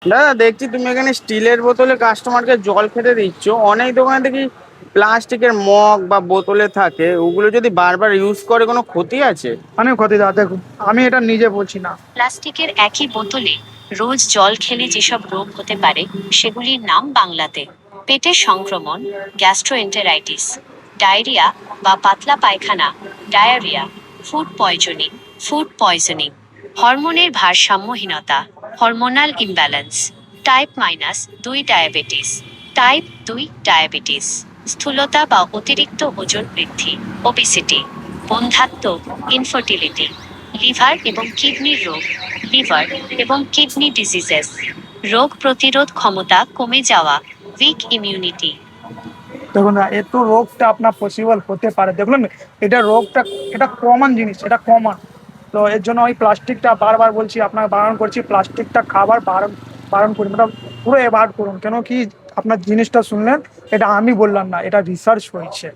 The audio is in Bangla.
দাদা দেখছি তুমি এখানে স্টিলের বোতলে কাস্টমারকে জল খেতে দিচ্ছ। অনেক দোকানে দেখি প্লাস্টিকের মগ বা বোতলে থাকে, ওগুলো যদি বারবার ইউজ করে কোনো ক্ষতি আছে? অনেক ক্ষতি দাদা, দেখুন আমি এটা নিজে বলছি না। প্লাস্টিকের একই বোতলে রোজ জল খেলে যেসব রোগ হতে পারে সেগুলির নাম বাংলাতে পেটের সংক্রমণ, গ্যাস্ট্রোএন্টেরাইটিস, ডায়রিয়া বা পাতলা পায়খানা, ডায়রিয়া, ফুড পয়জনিং, হরমোনের ভারসাম্যহীনতা, hormonal imbalance, type two diabetes, type 2 diabetes, স্থূলতা বা অতিরিক্ত ওজন বৃদ্ধি, ওবেসিটি, বন্ধ্যাত্ব, ইনফার্টিলিটি, লিভার এবং কিডনির রোগ, লিভার এবং কিডনি ডিজিজেস, রোগ প্রতিরোধ ক্ষমতা কমে যাওয়া, উইক ইমিউনিটি। দেখুন না, এত রোগটা আপনার পসিবল হতে পারে, দেখুন এটা রোগটা, এটা কমন জিনিস, এটা কমন। তো এর জন্য ওই প্লাস্টিকটা বারবার বলছি, আপনাকে বারণ করছি, প্লাস্টিকটা খাবার বারণ বারণ করুন, এটা পুরো অ্যাভয়েড করুন। কেন কি, আপনার জিনিসটা শুনলেন, এটা আমি বললাম না, এটা রিসার্চ হয়েছে।